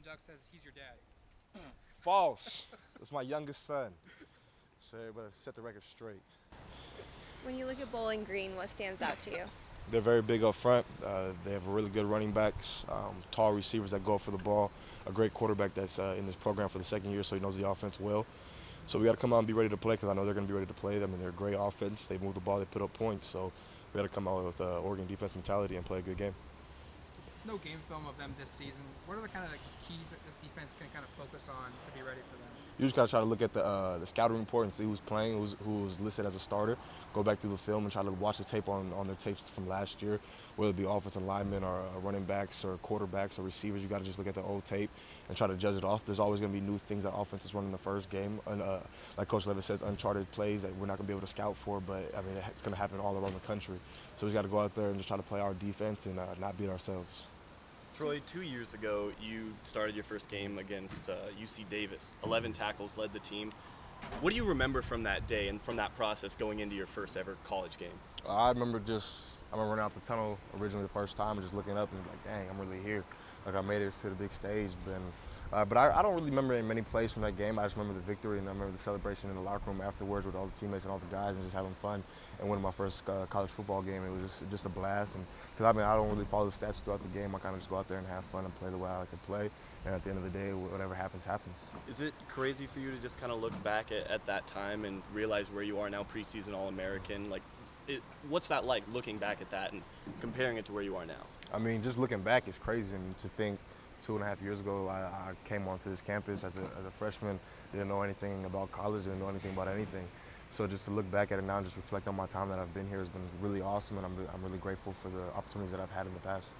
when Doug says he's your daddy? False. That's my youngest son. So everybody set the record straight. When you look at Bowling Green, what stands out to you? They're very big up front. They have really good running backs, tall receivers that go for the ball, a great quarterback that's in this program for the second year, so he knows the offense well. So we got to come out and be ready to play because I know they're going to be ready to play. I mean, they're a great offense. They move the ball, they put up points. So we got to come out with Oregon defense mentality and play a good game. No game film of them this season. What are the kind of keys that this defense can kind of focus on to be ready for them? You just got to try to look at the scouting report and see who's playing, who's listed as a starter. Go back through the film and try to watch the tape on their tapes from last year, whether it be offensive linemen or running backs or quarterbacks or receivers. You got to just look at the old tape and try to judge it off. There's always going to be new things that offenses run in the first game. And like Coach Levitt says, uncharted plays that we're not going to be able to scout for, but I mean, it's going to happen all around the country. So we got to go out there and just try to play our defense and not beat ourselves. Troy, 2 years ago, you started your first game against UC Davis. 11 tackles, led the team. What do you remember from that day and from that process going into your first ever college game? I remember running out the tunnel originally the first time and just looking up and like, dang, I'm really here. Like I made it to the big stage. But I don't really remember many plays from that game. I just remember the victory and I remember the celebration in the locker room afterwards with all the teammates and all the guys and just having fun and winning my first college football game. It was just a blast. And because I mean, I don't really follow the stats throughout the game. I kind of just go out there and have fun and play the way I like to play. And at the end of the day, whatever happens, happens. Is it crazy for you to just kind of look back at that time and realize where you are now, preseason All-American? Like, what's that like, looking back at that and comparing it to where you are now? I mean, just looking back, it's crazy. I mean, to think 2.5 years ago, I came onto this campus as a freshman, didn't know anything about college, didn't know anything about anything. So just to look back at it now and just reflect on my time that I've been here has been really awesome, and I'm really grateful for the opportunities that I've had in the past.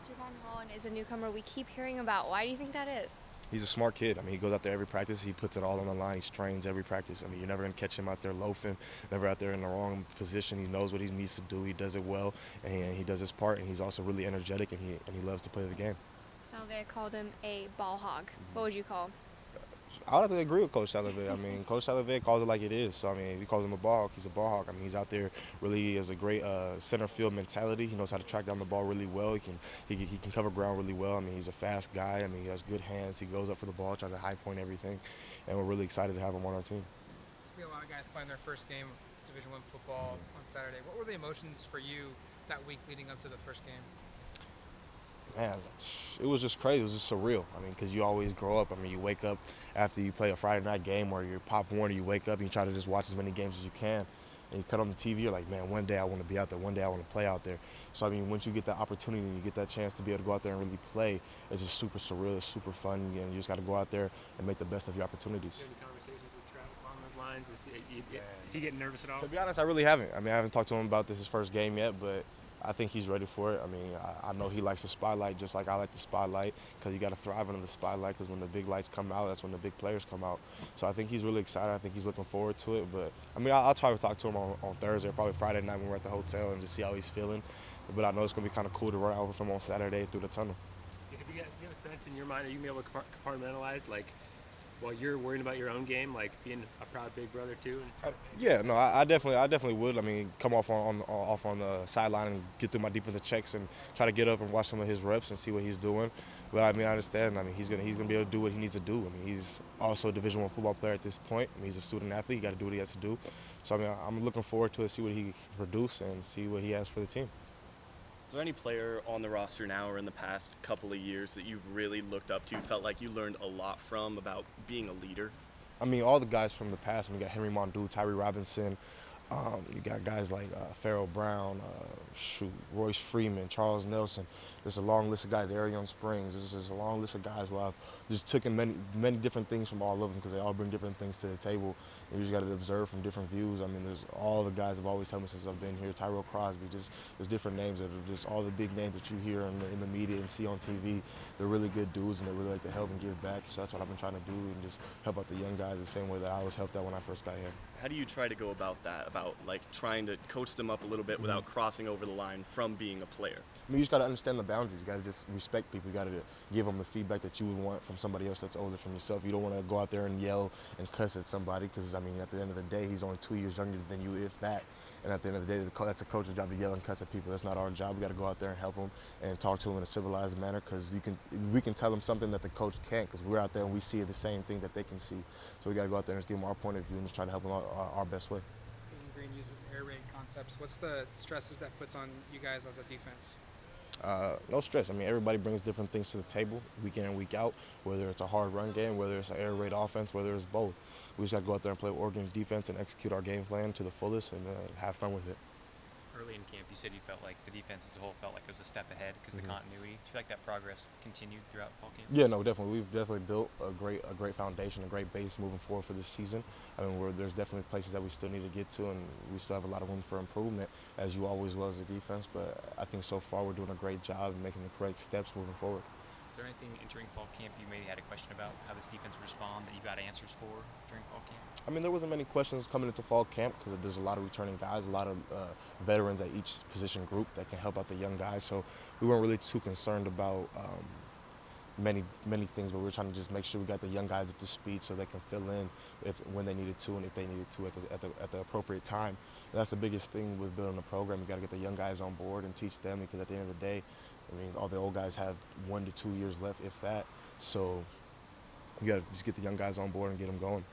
Javon Holland is a newcomer we keep hearing about. Why do you think that is? He's a smart kid. I mean, he goes out there every practice. He puts it all on the line. He trains every practice. I mean, you're never going to catch him out there loafing, never out there in the wrong position. He knows what he needs to do. He does it well, and he does his part, and he's also really energetic, and he loves to play the game. Salve called him a ball hog. What would you call him? I would have to agree with Coach Salve. I mean, Coach Salve calls it like it is. So, I mean, he calls him a ball hawk. He's a ball hawk. I mean, he's out there really has a great center field mentality. He knows how to track down the ball really well. He can cover ground really well. I mean, he's a fast guy. I mean, he has good hands. He goes up for the ball, tries to high point everything. And we're really excited to have him on our team. There's going to be a lot of guys playing their first game of Division I football on Saturday. What were the emotions for you that week leading up to the first game? Man, it was just crazy. It was just surreal. I mean, because you always grow up. I mean, you wake up after you play a Friday night game or you're Pop Warner, you wake up and you try to just watch as many games as you can. And you cut on the TV, you're like, man, one day I want to be out there. One day I want to play out there. So, I mean, once you get that opportunity and you get that chance to be able to go out there and really play, it's just super surreal. It's super fun. And you just got to go out there and make the best of your opportunities. Any conversations with Travis along those lines? Is he getting nervous at all? To be honest, I really haven't. I mean, I haven't talked to him about his first game yet, but I think he's ready for it. I mean, I know he likes the spotlight just like I like the spotlight because you got to thrive under the spotlight because when the big lights come out, that's when the big players come out. So I think he's really excited. I think he's looking forward to it. But, I mean, I'll try to talk to him on Thursday or probably Friday night when we're at the hotel and just see how he's feeling. But I know it's going to be kind of cool to run over from on Saturday through the tunnel. Do you have a sense in your mind, are you going to be able to compartmentalize, like, while you're worrying about your own game, like being a proud big brother too? Yeah, no, I definitely would. I mean, come off on the sideline and get through my defensive checks and try to get up and watch some of his reps and see what he's doing. But I mean, I understand. I mean, he's gonna be able to do what he needs to do. I mean, he's also a Division I football player at this point. I mean, he's a student athlete. He got to do what he has to do. So I mean, I'm looking forward to it, see what he can produce and see what he has for the team. Is there any player on the roster now or in the past couple of years that you've really looked up to, felt like you learned a lot from about being a leader? I mean, all the guys from the past. I mean, you got Henry Mondu, Tyree Robinson. You got guys like Pharaoh Brown, Royce Freeman, Charles Nelson. There's a long list of guys, Arion Springs. There's a long list of guys who I've just taken many different things from all of them because they all bring different things to the table. And you just got to observe from different views. I mean, there's all the guys have always helped me since I've been here. Tyrell Crosby, there's different names that are just all the big names that you hear in the media and see on TV. They're really good dudes and they really like to help and give back. So that's what I've been trying to do and just help out the young guys the same way that I was helped out when I first got here. How do you try to go about that, about like trying to coach them up a little bit without crossing over the line from being a player? I mean, you just got to understand the boundaries. You got to just respect people. You got to give them the feedback that you would want from somebody else that's older from yourself. You don't want to go out there and yell and cuss at somebody because, I mean, at the end of the day, he's only 2 years younger than you, if that. And at the end of the day, that's a coach's job to yell and cuss at people. That's not our job. We got to go out there and help them and talk to them in a civilized manner, because we can tell them something that the coach can't, because we're out there and we see the same thing that they can see. So we got to go out there and just give them our point of view and just try to help them out our best way. Green uses air raid concepts. What's the stresses that puts on you guys as a defense? No stress. I mean, everybody brings different things to the table week in and week out, whether it's a hard run game, whether it's an air raid offense, whether it's both. We just got to go out there and play Oregon's defense and execute our game plan to the fullest and have fun with it. Early in camp, you said you felt like the defense as a whole felt like it was a step ahead because of the continuity. Do you feel like that progress continued throughout fall camp? Yeah, no, definitely. We've definitely built a great foundation, a great base moving forward for this season. I mean, there's definitely places that we still need to get to, and we still have a lot of room for improvement, as you always will as a defense. But I think so far we're doing a great job in making the correct steps moving forward. Is there anything entering fall camp you maybe had a question about how this defense would respond that you got answers for during fall camp? I mean, there wasn't many questions coming into fall camp because there's a lot of returning guys, a lot of veterans at each position group that can help out the young guys. So we weren't really too concerned about many things, but we were trying to just make sure we got the young guys up to speed so they can fill in when they needed to and if they needed to at the appropriate time. And that's the biggest thing with building a program. You got to get the young guys on board and teach them, because at the end of the day, I mean, all the old guys have 1 to 2 years left, if that. So you got to just get the young guys on board and get them going.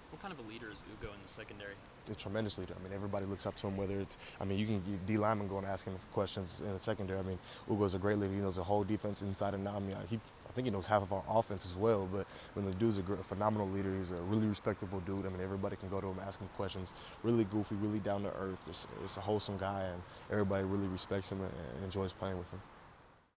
What kind of a leader is Ugo in the secondary? A tremendous leader. I mean, everybody looks up to him, whether it's, I mean, you can get D lineman going and ask him questions in the secondary. I mean, Ugo's a great leader. He knows the whole defense inside and out. I mean, I think he knows half of our offense as well, but when the dude's a phenomenal leader, he's a really respectable dude. I mean, everybody can go to him, ask him questions. Really goofy, really down to earth. Just a wholesome guy, and everybody really respects him and enjoys playing with him.